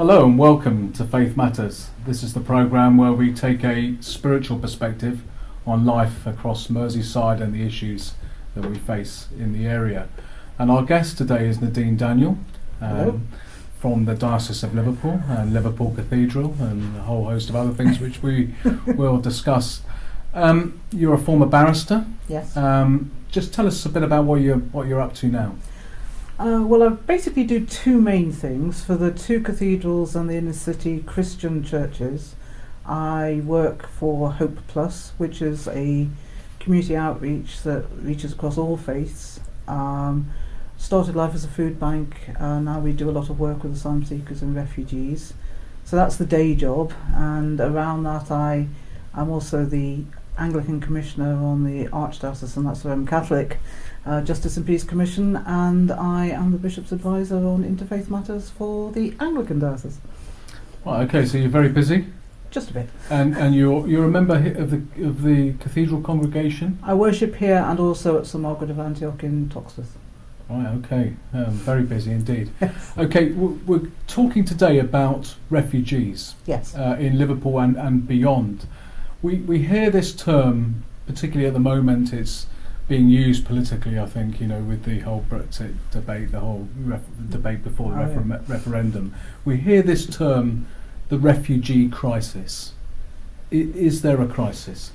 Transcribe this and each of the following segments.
Hello and welcome to Faith Matters. This is the programme where we take a spiritual perspective on life across Merseyside and the issues that we face in the area. And our guest today is Nadine Daniel from the Diocese of Liverpool and Liverpool Cathedral and a whole host of other things which we will discuss. You're a former barrister. Yes. Just tell us a bit about what you're up to now. Well, I basically do two main things. For the two cathedrals and the inner city Christian churches, I work for Hope Plus, which is a community outreach that reaches across all faiths. Started life as a food bank, now we do a lot of work with asylum seekers and refugees. So that's the day job, and around that I'm also the Anglican Commissioner on the Archdiocese, and that's where I'm Catholic, Justice and Peace Commission, and I am the Bishop's Advisor on Interfaith Matters for the Anglican Diocese. Well, okay, so you're very busy. Just a bit. And you're a member of the Cathedral congregation? I worship here and also at St Margaret of Antioch in Toxteth. Right, okay, very busy indeed. Okay, we're talking today about refugees. Yes. In Liverpool and beyond. We hear this term, particularly at the moment, it's being used politically, I think, with the whole Brexit debate, the whole debate before the referendum. We hear this term, the refugee crisis. Is there a crisis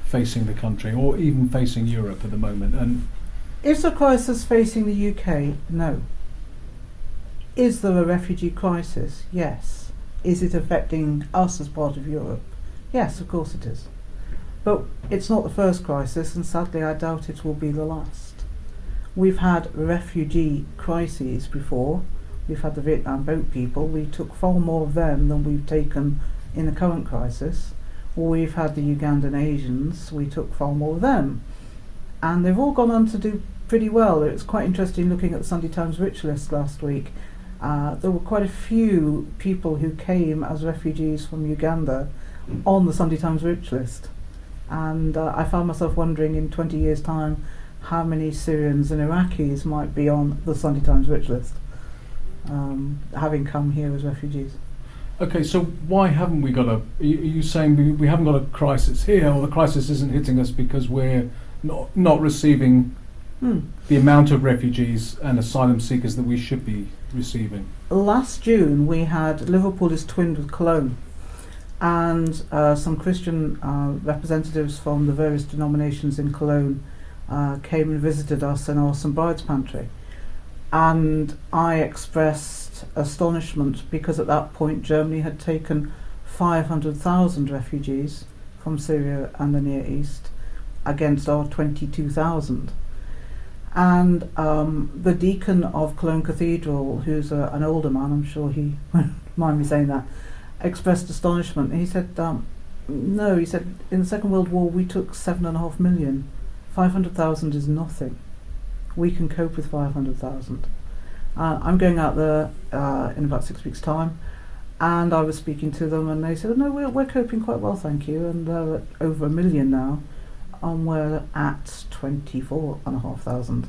facing the country or even facing Europe at the moment? And is there a crisis facing the UK? No. Is there a refugee crisis? Yes. Is it affecting us as part of Europe? Yes, of course it is. But it's not the first crisis, and sadly I doubt it will be the last. We've had refugee crises before. We've had the Vietnam boat people. We took far more of them than we've taken in the current crisis. We've had the Ugandan Asians. We took far more of them. And they've all gone on to do pretty well. It was quite interesting looking at the Sunday Times Rich List last week. There were quite a few people who came as refugees from Uganda on the Sunday Times Rich List. And I found myself wondering in 20 years' time how many Syrians and Iraqis might be on the Sunday Times Rich List, having come here as refugees. okay, so why haven't we got are you saying we haven't got a crisis here, or the crisis isn't hitting us because we're not receiving the amount of refugees and asylum seekers that we should be receiving? Last June we had Liverpool is twinned with Cologne, and some Christian representatives from the various denominations in Cologne came and visited us in our St Bride's Pantry, and I expressed astonishment because at that point Germany had taken 500,000 refugees from Syria and the Near East against our 22,000. And the deacon of Cologne Cathedral, who's an older man, I'm sure he won't mind me saying that, expressed astonishment. He said, no, he said, in the Second World War we took 7.5 million. 500,000 is nothing. We can cope with 500,000. I'm going out there in about 6 weeks' time, and I was speaking to them, and they said, no, we're coping quite well, thank you, and they're at over 1 million now, and we're at 24,500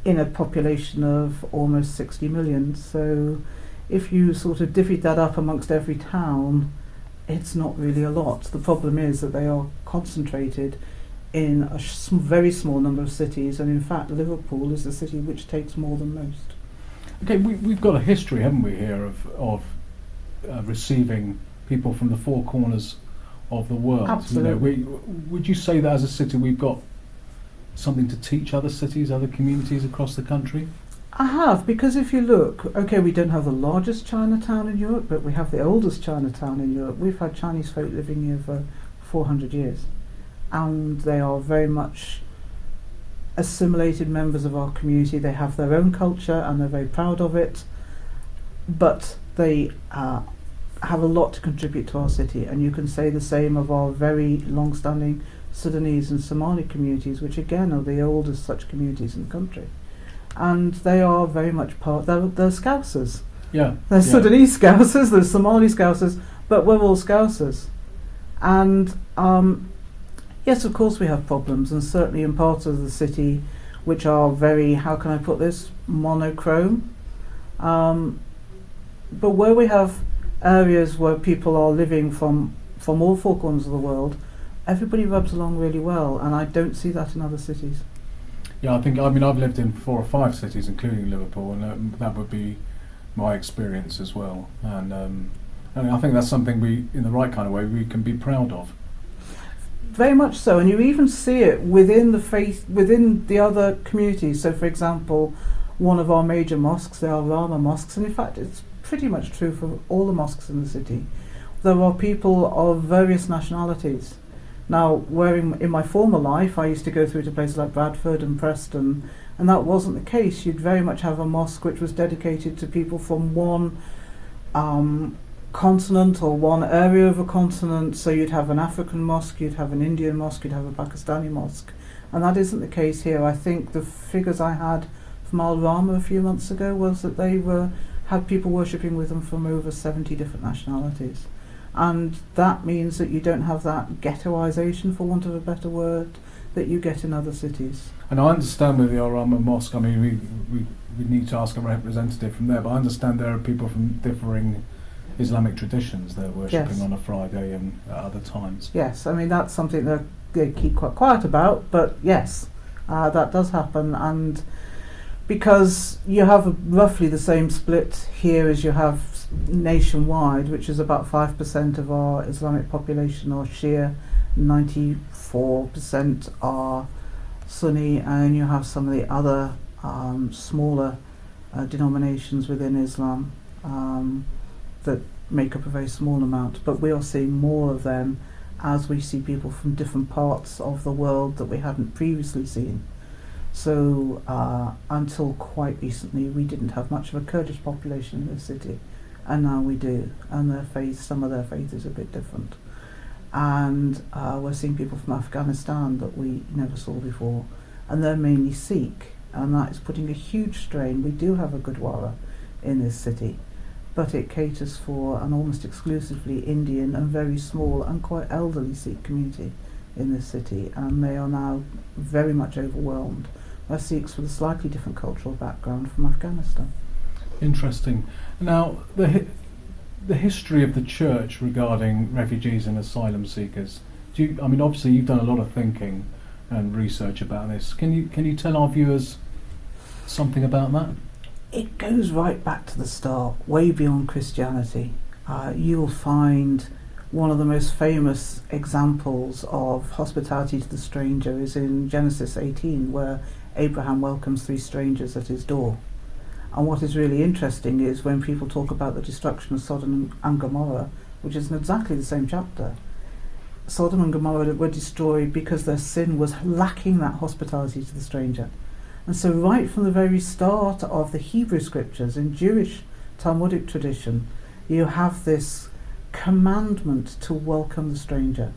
in a population of almost 60 million. So if you sort of divvied that up amongst every town, it's not really a lot. The problem is that they are concentrated in a very small number of cities, and in fact Liverpool is the city which takes more than most. Okay, we've got a history, haven't we, here of receiving people from the four corners of the world. Absolutely. Would you say that as a city we've got something to teach other cities, other communities across the country? I have, because if you look, okay, we don't have the largest Chinatown in Europe, but we have the oldest Chinatown in Europe. We've had Chinese folk living here for 400 years, and they are very much assimilated members of our community. They have their own culture and they're very proud of it, but they have a lot to contribute to our city. And you can say the same of our very long-standing Sudanese and Somali communities, which again are the oldest such communities in the country. And they are very much they're Scousers. Yeah. They're Sudanese Scousers, they're Somali Scousers, but we're all Scousers. And yes, of course we have problems, and certainly in parts of the city which are very, how can I put this, monochrome. But where we have areas where people are living from all four corners of the world, everybody rubs along really well, and I don't see that in other cities. Yeah, I've lived in 4 or 5 cities, including Liverpool, and that would be my experience as well. And I think that's something we, in the right kind of way, we can be proud of. Very much so, and you even see it within the faith, within the other communities. So, for example, one of our major mosques, the Al Rama mosques, and in fact it's pretty much true for all the mosques in the city, there are people of various nationalities. Now, where in my former life I used to go through to places like Bradford and Preston, and that wasn't the case. You'd very much have a mosque which was dedicated to people from one continent or one area of a continent. So you'd have an African mosque, you'd have an Indian mosque, you'd have a Pakistani mosque, and that isn't the case here. I think the figures I had from Al Rama a few months ago was that they had people worshipping with them from over 70 different nationalities. And that means that you don't have that ghettoisation, for want of a better word, that you get in other cities. And I understand with the Al Rama Mosque, I mean, we need to ask a representative from there, but I understand there are people from differing Islamic traditions they're worshipping on a Friday and at other times. Yes, I mean, that's something that they keep quite quiet about, but yes, that does happen. And because you have roughly the same split here as you have nationwide, which is about 5% of our Islamic population are Shia, 94% are Sunni, and you have some of the other smaller denominations within Islam that make up a very small amount, but we are seeing more of them as we see people from different parts of the world that we hadn't previously seen. So until quite recently we didn't have much of a Kurdish population in this city, and now we do, and their faith, some of their faith is a bit different. And we're seeing people from Afghanistan that we never saw before, and they're mainly Sikh, and that is putting a huge strain. We do have a Gurdwara in this city, but it caters for an almost exclusively Indian and very small and quite elderly Sikh community in this city, and they are now very much overwhelmed by Sikhs with a slightly different cultural background from Afghanistan. Interesting. Now, the history of the church regarding refugees and asylum seekers. Obviously you've done a lot of thinking and research about this. Can you tell our viewers something about that? It goes right back to the start, way beyond Christianity. You'll find one of the most famous examples of hospitality to the stranger is in Genesis 18, where Abraham welcomes 3 strangers at his door. And what is really interesting is when people talk about the destruction of Sodom and Gomorrah, which is in exactly the same chapter, Sodom and Gomorrah were destroyed because their sin was lacking that hospitality to the stranger. And so right from the very start of the Hebrew scriptures, in Jewish Talmudic tradition, you have this commandment to welcome the stranger.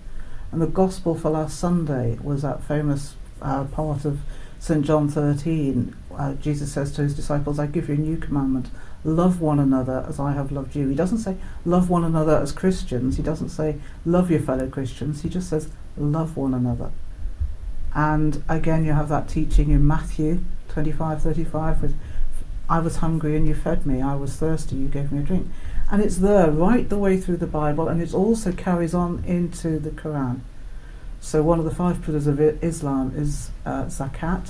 And the gospel for last Sunday was that famous part of St. John 13. Jesus says to his disciples, I give you a new commandment, love one another as I have loved you. He doesn't say love one another as Christians, he doesn't say love your fellow Christians, he just says love one another. And again you have that teaching in Matthew 25:35 with I was hungry and you fed me, I was thirsty, you gave me a drink. And it's there right the way through the Bible, and it also carries on into the Quran. So one of the 5 pillars of Islam is zakat,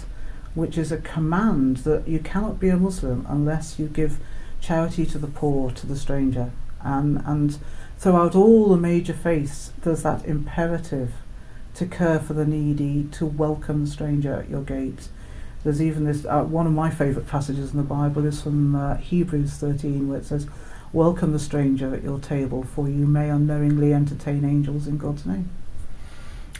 which is a command that you cannot be a Muslim unless you give charity to the poor, to the stranger. And throughout all the major faiths, there's that imperative to care for the needy, to welcome the stranger at your gate. There's even this, one of my favourite passages in the Bible is from Hebrews 13, where it says, welcome the stranger at your table, for you may unknowingly entertain angels in God's name.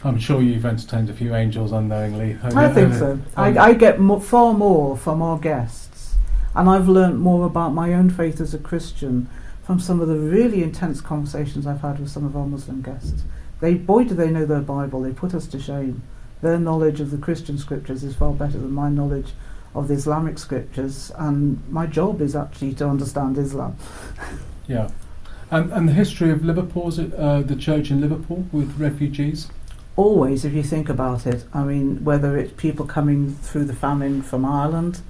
I'm sure you've entertained a few angels unknowingly. I think so. I get far more from our guests, and I've learnt more about my own faith as a Christian from some of the really intense conversations I've had with some of our Muslim guests. Boy do they know their Bible, they put us to shame. Their knowledge of the Christian scriptures is far better than my knowledge of the Islamic scriptures, and my job is actually to understand Islam. Yeah. And the history of Liverpool, is it the church in Liverpool with refugees? Always, if you think about it, I mean, whether it's people coming through the famine from Ireland,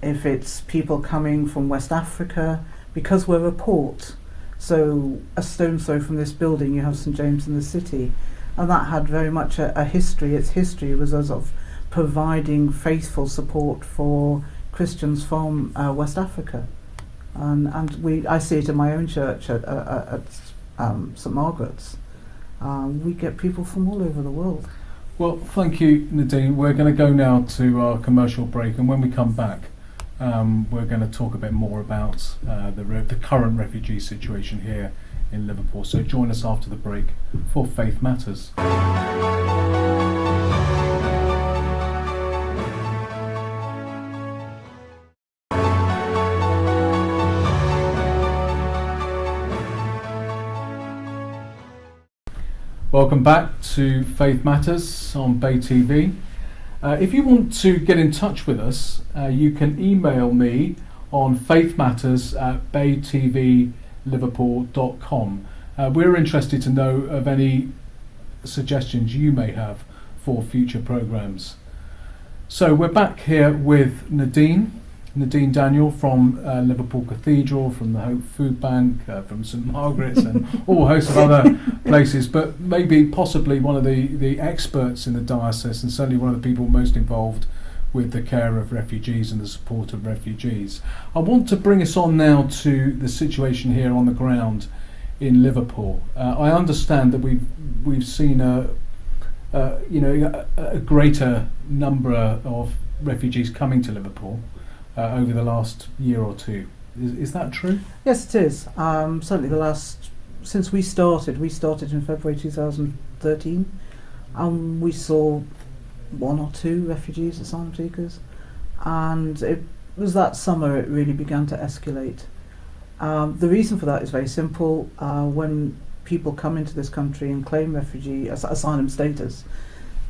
if it's people coming from West Africa, because we're a port. So a stone's throw from this building you have St James in the City, and that had very much a history. Its history was as of providing faithful support for Christians from West Africa, and I see it in my own church at St Margaret's. We get people from all over the world. Well, thank you, Nadine. We're going to go now to our commercial break, and when we come back, we're going to talk a bit more about the current refugee situation here in Liverpool. So join us after the break for Faith Matters. Welcome back to Faith Matters on Bay TV. If you want to get in touch with us, you can email me on faithmatters@baytvliverpool.com. We're interested to know of any suggestions you may have for future programmes. So we're back here with Nadine Daniel from Liverpool Cathedral, from the Hope Food Bank, from St Margaret's and all a host of other places, but maybe possibly one of the experts in the diocese, and certainly one of the people most involved with the care of refugees and the support of refugees. I want to bring us on now to the situation here on the ground in Liverpool. I understand that we've seen a greater number of refugees coming to Liverpool over the last year or two. Is that true? Yes, it is. Certainly since we started in February 2013, we saw one or two refugees, asylum seekers, and it was that summer it really began to escalate. The reason for that is very simple. When people come into this country and claim refugee asylum status,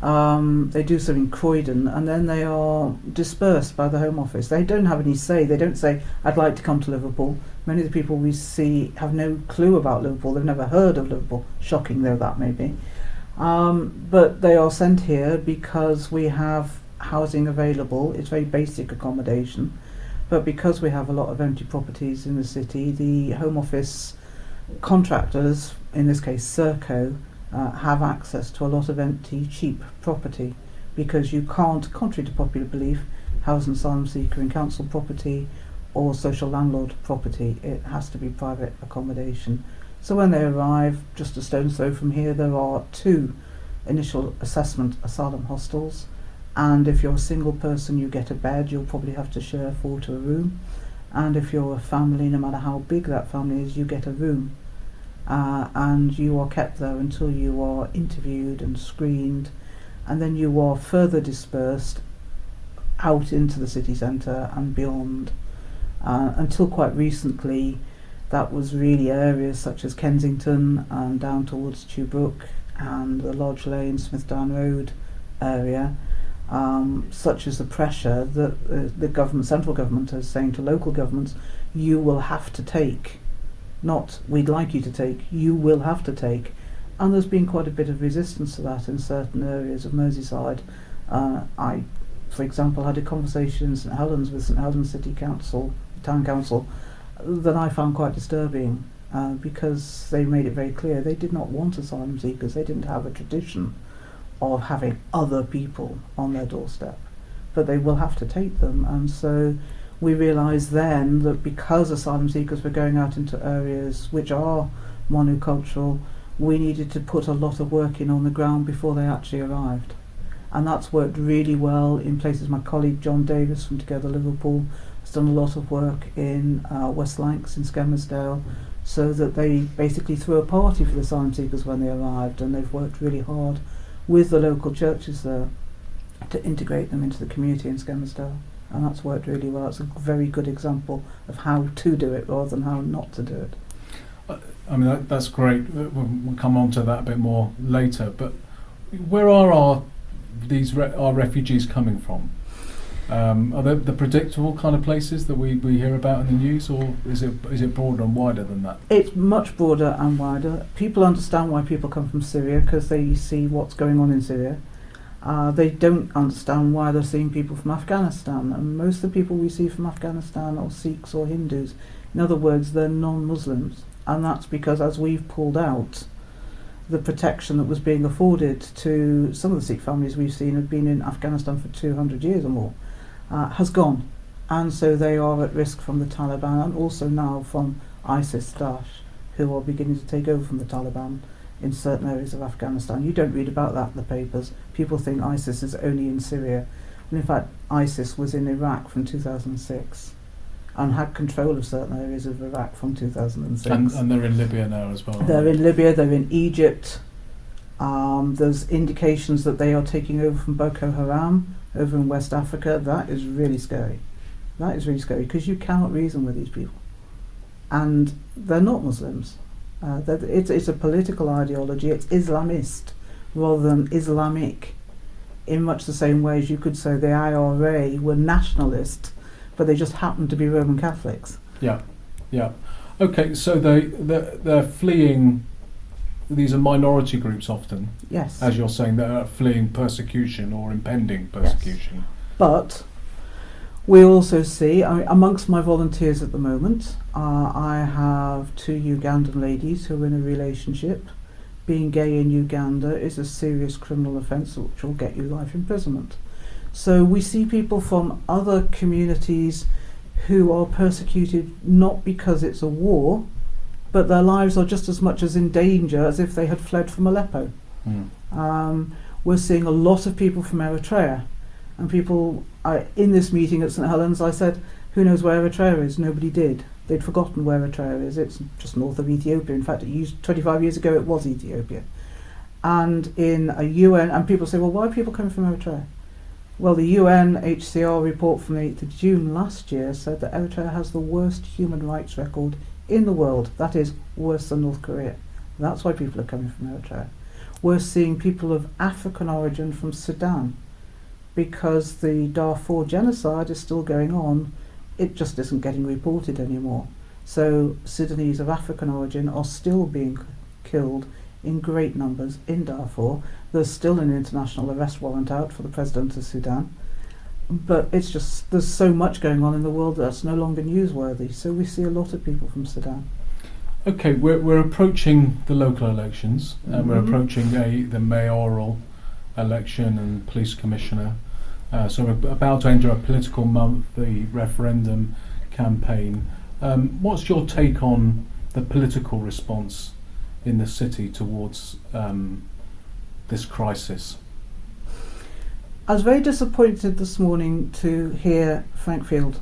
they do so in Croydon, and then they are dispersed by the Home Office. They don't have any say. They don't say, I'd like to come to Liverpool. Many of the people we see have no clue about Liverpool. They've never heard of Liverpool, shocking though that may be. But they are sent here because we have housing available. It's very basic accommodation. But because we have a lot of empty properties in the city, the Home Office contractors, in this case Serco, have access to a lot of empty, cheap property, because you can't, contrary to popular belief, house an asylum seeker in council property or social landlord property. It has to be private accommodation. So when they arrive, just a stone's throw from here, there are 2 initial assessment asylum hostels, and if you're a single person you get a bed. You'll probably have to share 4 to a room, and if you're a family, no matter how big that family is, you get a room. And you are kept there until you are interviewed and screened, and then you are further dispersed out into the city centre and beyond. Until quite recently, that was really areas such as Kensington and down towards Tewbrook and the Lodge Lane, Smithdown Road area, such as the pressure that the government, central government, is saying to local governments, you will have to take. Not, we'd like you to take, you will have to take. And there's been quite a bit of resistance to that in certain areas of Merseyside. I, for example, had a conversation in St Helens with St Helens City Council, Town Council, that I found quite disturbing, because they made it very clear they did not want asylum seekers. They didn't have a tradition of having other people on their doorstep, but they will have to take them. And so we realised then that because asylum seekers were going out into areas which are monocultural, we needed to put a lot of work in on the ground before they actually arrived. And that's worked really well in places. My colleague John Davis from Together Liverpool has done a lot of work in West Lancs in Skelmersdale, so that they basically threw a party for the asylum seekers when they arrived, and they've worked really hard with the local churches there to integrate them into the community in Skelmersdale. And that's worked really well. It's a very good example of how to do it rather than how not to do it. I mean, that's great. We'll come on to that a bit more later. But where are our refugees coming from? Are they the predictable kind of places that we hear about in the news, or is it broader and wider than that? It's much broader and wider. People understand why people come from Syria because they see what's going on in Syria. They don't understand why they're seeing people from Afghanistan, and most of the people we see from Afghanistan are Sikhs or Hindus. In other words, they're non-Muslims, and that's because as we've pulled out, the protection that was being afforded to some of the Sikh families we've seen have been in Afghanistan for 200 years or more, has gone. And so they are at risk from the Taliban and also now from ISIS, Daesh, who are beginning to take over from the Taliban in certain areas of Afghanistan. You don't read about that in the papers. People think ISIS is only in Syria. And in fact, ISIS was in Iraq from 2006 and had control of certain areas of Iraq from 2006. And they're in Libya now as well. They're in Libya, they're in Egypt. There's indications that they are taking over from Boko Haram over in West Africa. That is really scary. That is really scary because you cannot reason with these people. And they're not Muslims. It's a political ideology. It's Islamist rather than Islamic, in much the same way as you could say the IRA were nationalist, but they just happened to be Roman Catholics. Yeah, yeah. Okay, so they're fleeing. These are minority groups often. Yes. As you're saying, they're fleeing persecution or impending persecution. Yes. But we also see, amongst my volunteers at the moment, I have 2 Ugandan ladies who are in a relationship. Being gay in Uganda is a serious criminal offence which will get you life imprisonment. So we see people from other communities who are persecuted not because it's a war, but their lives are just as much as in danger as if they had fled from Aleppo. We're seeing a lot of people from Eritrea. And people, in this meeting at St Helens, I said, who knows where Eritrea is? Nobody did. They'd forgotten where Eritrea is. It's just north of Ethiopia. In fact, 25 years ago it was Ethiopia. And in a UN, and people say, well, why are people coming from Eritrea? Well, the UNHCR report from the 8th of June last year said that Eritrea has the worst human rights record in the world. That is worse than North Korea. That's why people are coming from Eritrea. We're seeing people of African origin from Sudan, because the Darfur genocide is still going on. It just isn't getting reported anymore. So Sudanese of African origin are still being killed in great numbers in Darfur. There's still an international arrest warrant out for the president of Sudan. But it's just, there's so much going on in the world that's no longer newsworthy. So we see a lot of people from Sudan. Okay, we're approaching the local elections, and we're approaching the mayoral election and police commissioner. So we're about to enter a political month, the referendum campaign. What's your take on the political response in the city towards this crisis? I was very disappointed this morning to hear Frank Field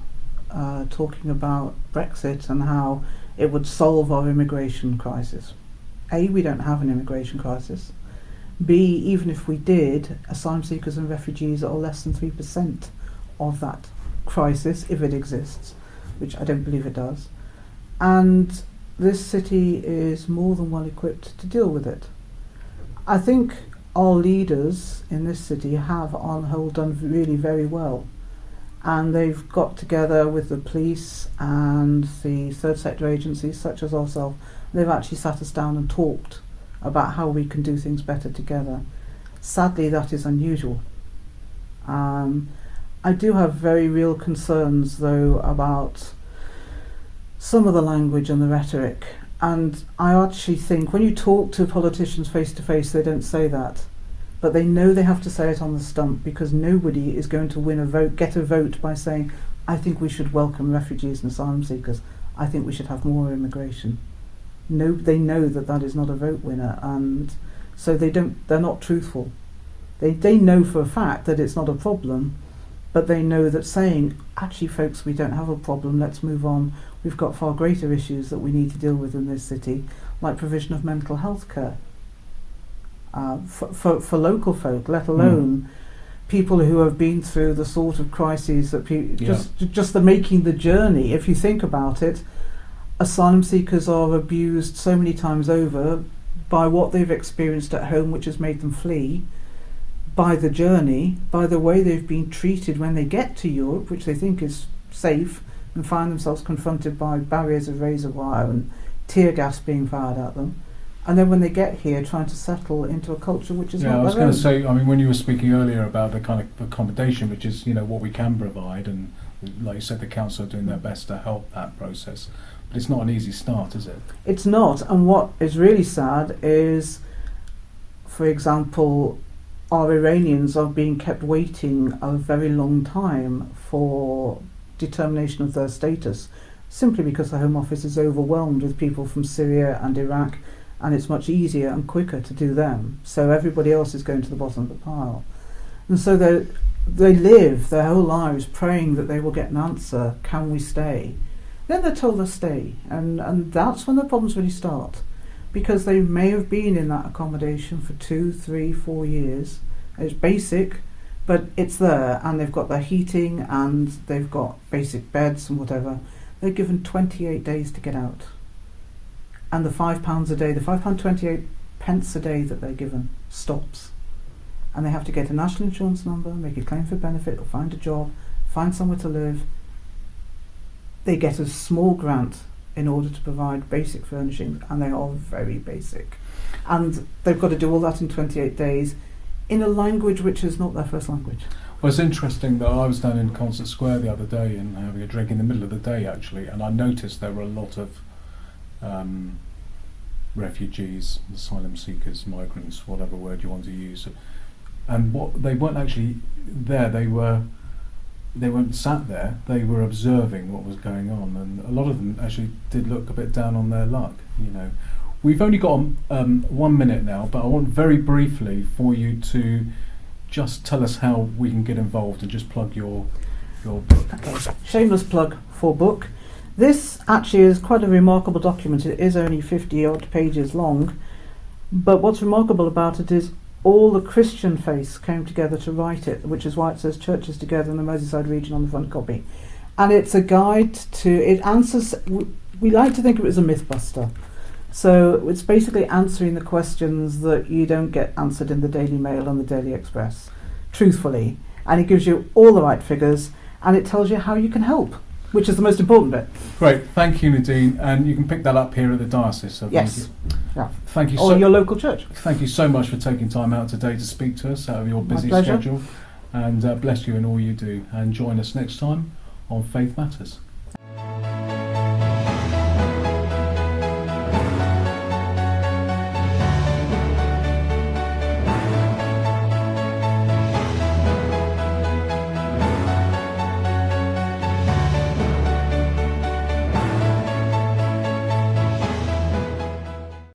talking about Brexit and how it would solve our immigration crisis. A, we don't have an immigration crisis. B, even if we did, asylum seekers and refugees are less than 3% of that crisis, if it exists, which I don't believe it does. And this city is more than well equipped to deal with it. I think our leaders in this city have, on the whole, done really very well. And they've got together with the police and the third sector agencies, such as ourselves. They've actually sat us down and talked about how we can do things better together. Sadly, that is unusual. I do have very real concerns, though, about some of the language and the rhetoric. And I actually think when you talk to politicians face to face, they don't say that. But they know they have to say it on the stump, because nobody is going to win a vote, get a vote by saying, I think we should welcome refugees and asylum seekers. I think we should have more immigration. No, they know that that is not a vote winner, and so they're not truthful. They know for a fact that it's not a problem, but they know that saying, actually folks, we don't have a problem, let's move on, we've got far greater issues that we need to deal with in this city, like provision of mental health care for local folk, let alone people who have been through the sort of crises that just the making the journey. If you think about it, asylum seekers are abused so many times over by what they've experienced at home, which has made them flee, by the journey, by the way they've been treated when they get to Europe, which they think is safe, and find themselves confronted by barriers of razor wire and tear gas being fired at them. And then when they get here, trying to settle into a culture which is not their own. I was going to say, I mean, when you were speaking earlier about the kind of accommodation, which is, what we can provide, and like you said, the council are doing their best to help that process. But it's not an easy start, is it? It's not, and what is really sad is, for example, our Iranians are being kept waiting a very long time for determination of their status, simply because the Home Office is overwhelmed with people from Syria and Iraq, and it's much easier and quicker to do them. So everybody else is going to the bottom of the pile. And so they live their whole lives praying that they will get an answer, can we stay? Then they're told to stay, and that's when the problems really start, because they may have been in that accommodation for 2, 3, 4 years. It's basic, but it's there, and they've got their heating, and they've got basic beds and whatever. They're given 28 days to get out. And the £5 a day, the £5.28 a day that they're given stops. And they have to get a national insurance number, make a claim for benefit, or find a job, find somewhere to live. They get a small grant in order to provide basic furnishings, and they are very basic. And they've got to do all that in 28 days in a language which is not their first language. Well, it's interesting that I was down in Concert Square the other day and having a drink in the middle of the day, actually, and I noticed there were a lot of refugees, asylum seekers, migrants, whatever word you want to use. And they weren't actually there, they weren't sat there, they were observing what was going on, and a lot of them actually did look a bit down on their luck, you know. We've only got 1 minute now, but I want very briefly for you to just tell us how we can get involved and just plug your book. Okay, shameless plug for book. This actually is quite a remarkable document. It is only 50 odd pages long, but what's remarkable about it is all the Christian faiths came together to write it, which is why it says Churches Together in the Merseyside region on the front copy. And it's a guide to, it answers, we like to think of it as a mythbuster. So it's basically answering the questions that you don't get answered in the Daily Mail and the Daily Express, truthfully. And it gives you all the right figures, and it tells you how you can help, which is the most important bit. Great, thank you, Nadine, and you can pick that up here at the diocese. So yes. Yeah. Thank you. Or your local church. Thank you so much for taking time out today to speak to us out of your busy My pleasure. schedule, and bless you in all you do. And join us next time on Faith Matters.